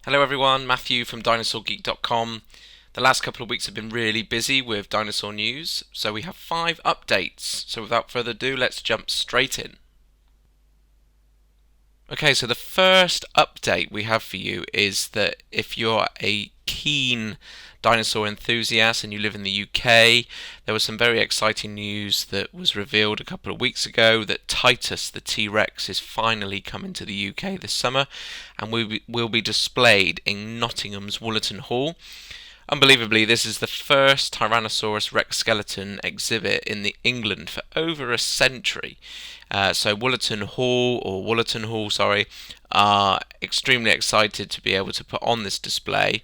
Hello everyone, Matthew from dinosaurgeek.com. The last couple of weeks have been really busy with dinosaur news, so we have 5 updates. So without further ado, let's jump straight in. Okay, so the first update we have for you is that if you're a keen dinosaur enthusiast and you live in the UK, there was some very exciting news that was revealed a couple of weeks ago that Titus, the T-Rex, is finally coming to the UK this summer and will be displayed in Nottingham's Wollaton Hall. Unbelievably, this is the first Tyrannosaurus Rex skeleton exhibit in England for over a century. So Wollaton Hall, are extremely excited to be able to put on this display.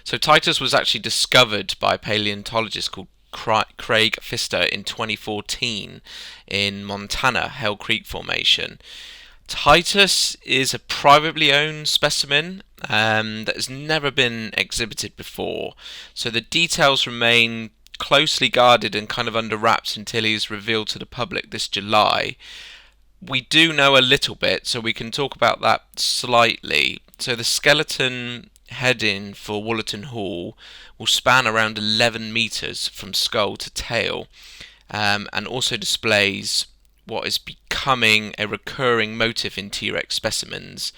So Titus was actually discovered by a paleontologist called Craig Pfister in 2014 in Montana, Hell Creek Formation. Titus is a privately owned specimen that has never been exhibited before, so the details remain closely guarded and kind of under wraps until he is revealed to the public this July. We do know a little bit, so we can talk about that slightly. So the skeleton heading for Wollaton Hall will span around 11 metres from skull to tail, and also displays what is becoming a recurring motif in T-Rex specimens,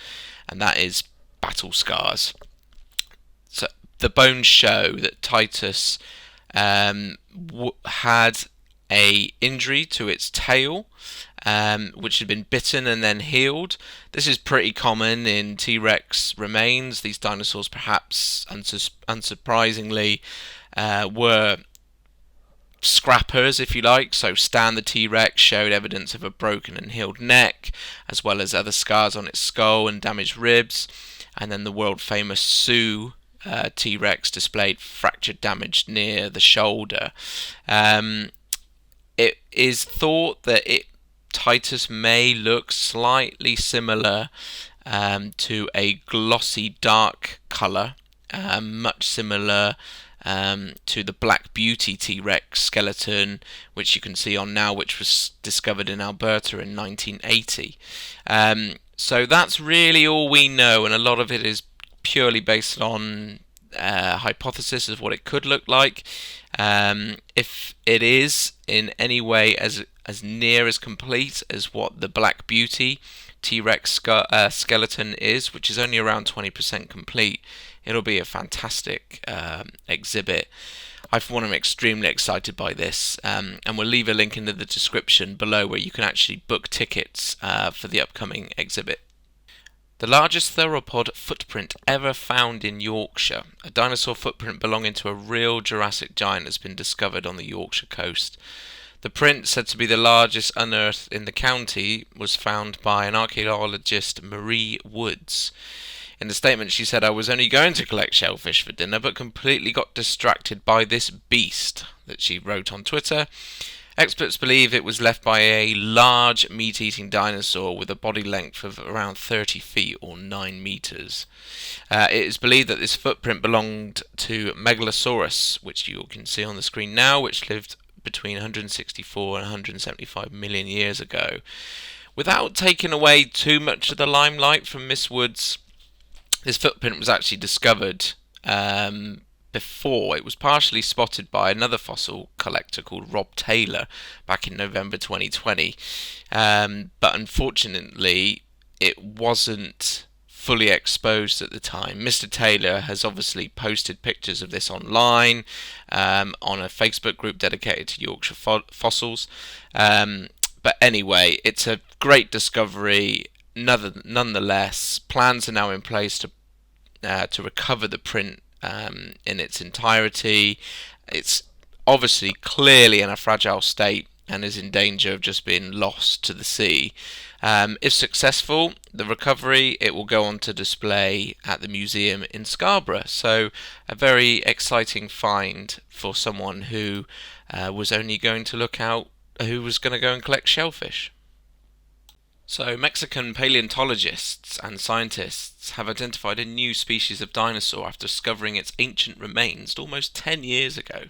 and that is battle scars. So the bones show that Titus had a injury to its tail, which had been bitten and then healed. This is pretty common in T-Rex remains. These dinosaurs, perhaps unsurprisingly, were scrappers, if you like. So Stan the T-Rex showed evidence of a broken and healed neck, as well as other scars on its skull and damaged ribs. And then the world famous Sue T-Rex displayed fractured damage near the shoulder. It is thought that Titus may look slightly similar to a glossy dark colour, much similar to the Black Beauty T-Rex skeleton, which you can see on now, which was discovered in Alberta in 1980. So that's really all we know, and a lot of it is purely based on hypothesis of what it could look like. If it is in any way as near as complete as what the Black Beauty T-Rex skeleton is, which is only around 20% complete, it'll be a fantastic exhibit. I, for one, am extremely excited by this, and we'll leave a link in the description below where you can actually book tickets for the upcoming exhibit. The largest theropod footprint ever found in Yorkshire. A dinosaur footprint belonging to a real Jurassic giant has been discovered on the Yorkshire coast. The print, said to be the largest unearthed in the county, was found by an archaeologist, Marie Woods. In the statement she said, "I was only going to collect shellfish for dinner, but completely got distracted by this beast," that she wrote on Twitter. Experts believe it was left by a large meat-eating dinosaur with a body length of around 30 feet or 9 meters. It is believed that this footprint belonged to Megalosaurus, which you can see on the screen now, which lived between 164 and 175 million years ago. Without taking away too much of the limelight from Miss Woods, this footprint was actually discovered before. It was partially spotted by another fossil collector called Rob Taylor back in November 2020, but unfortunately it wasn't fully exposed at the time. Mr. Taylor has obviously posted pictures of this online on a Facebook group dedicated to Yorkshire fossils, but anyway, it's a great discovery. Nonetheless, plans are now in place to recover the print in its entirety. It's obviously clearly in a fragile state and is in danger of just being lost to the sea. If successful, the recovery, it will go on to display at the museum in Scarborough. So a very exciting find for someone who was only going to who was going to go and collect shellfish. So, Mexican paleontologists and scientists have identified a new species of dinosaur after discovering its ancient remains almost 10 years ago.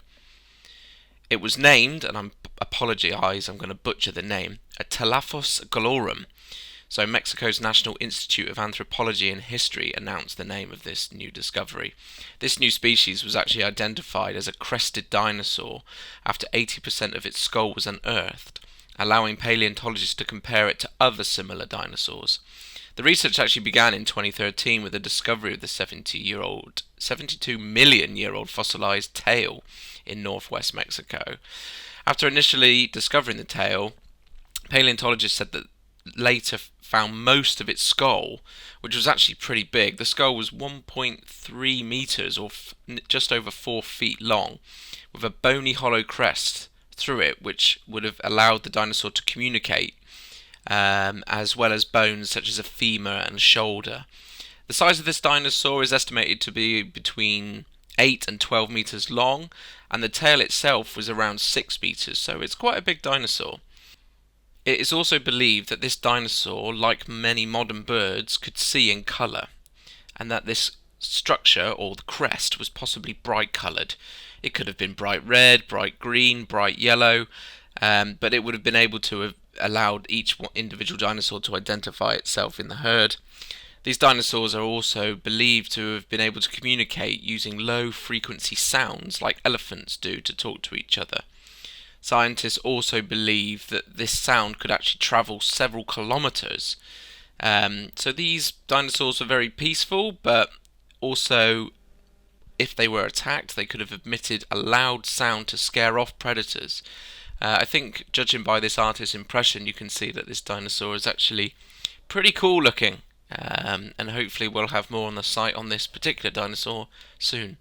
It was named, and I apologise, I'm going to butcher the name, a Telaphos gallorum. So Mexico's National Institute of Anthropology and History announced the name of this new discovery. This new species was actually identified as a crested dinosaur after 80% of its skull was unearthed, allowing paleontologists to compare it to other similar dinosaurs. The research actually began in 2013 with the discovery of the 72 million year old fossilized tail in northwest Mexico. After initially discovering the tail, paleontologists said that later found most of its skull, which was actually pretty big. The skull was 1.3 meters, or just over 4 feet long, with a bony hollow crest through it, which would have allowed the dinosaur to communicate, as well as bones such as a femur and a shoulder. The size of this dinosaur is estimated to be between 8 and 12 meters long, and the tail itself was around 6 meters, so it's quite a big dinosaur. It is also believed that this dinosaur, like many modern birds, could see in colour, and that this structure, or the crest, was possibly bright coloured. It could have been bright red, bright green, bright yellow, but it would have been able to have allowed each individual dinosaur to identify itself in the herd. These dinosaurs are also believed to have been able to communicate using low-frequency sounds like elephants do to talk to each other. Scientists also believe that this sound could actually travel several kilometres. So these dinosaurs were very peaceful, but also, if they were attacked, they could have emitted a loud sound to scare off predators. I think, judging by this artist's impression, you can see that this dinosaur is actually pretty cool looking. And hopefully we'll have more on the site on this particular dinosaur soon.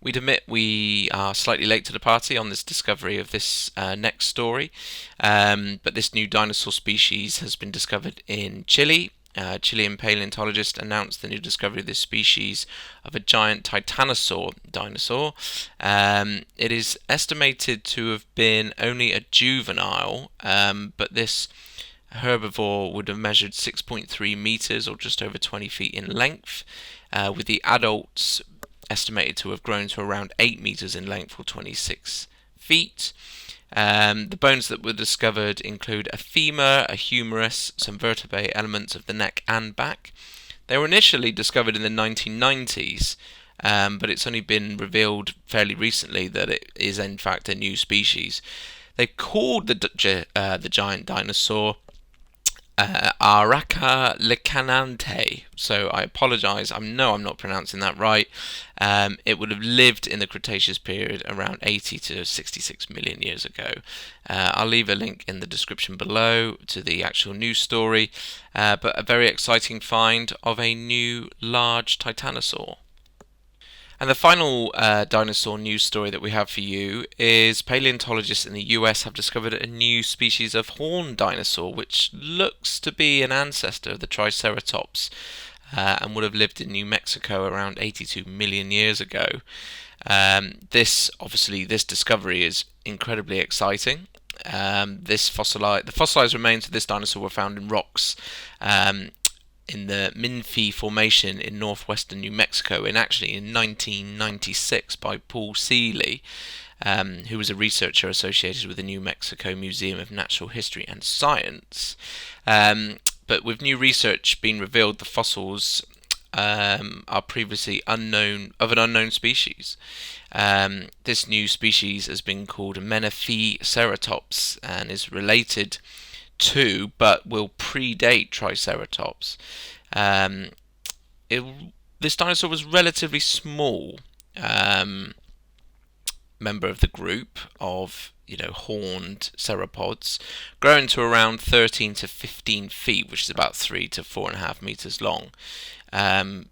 We'd admit we are slightly late to the party on this discovery of this next story, but this new dinosaur species has been discovered in Chile. Chilean paleontologists announced the new discovery of this species of a giant Titanosaur dinosaur. It is estimated to have been only a juvenile, but this herbivore would have measured 6.3 meters, or just over 20 feet in length, with the adults estimated to have grown to around 8 meters in length, or 26 feet. The bones that were discovered include a femur, a humerus, some vertebrae elements of the neck and back. They were initially discovered in the 1990s, but it's only been revealed fairly recently that it is in fact a new species. They called the giant dinosaur Arackar licanantay. So I apologise, I know I'm not pronouncing that right. It would have lived in the Cretaceous period around 80 to 66 million years ago. I'll leave a link in the description below to the actual news story, but a very exciting find of a new large Titanosaur. And the final dinosaur news story that we have for you is paleontologists in the US have discovered a new species of horned dinosaur which looks to be an ancestor of the triceratops and would have lived in New Mexico around 82 million years ago. This discovery is incredibly exciting. The fossilized remains of this dinosaur were found in rocks in the Menifee Formation in northwestern New Mexico, in 1996 by Paul Seeley, who was a researcher associated with the New Mexico Museum of Natural History and Science. But with new research being revealed, the fossils are previously unknown, of an unknown species. This new species has been called Menifee Saratops and is related to, but will predate, Triceratops. This dinosaur was relatively small member of the group of horned sauropods, growing to around 13 to 15 feet, which is about 3 to 4.5 meters long.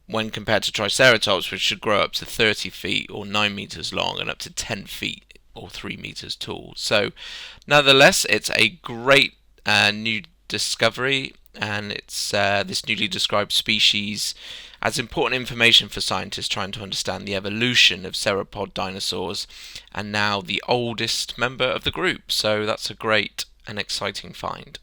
When compared to Triceratops, which should grow up to 30 feet or 9 meters long and up to 10 feet or 3 meters tall. So, nonetheless, it's a great new discovery, and it's this newly described species as important information for scientists trying to understand the evolution of sauropod dinosaurs, and now the oldest member of the group. So that's a great and exciting find.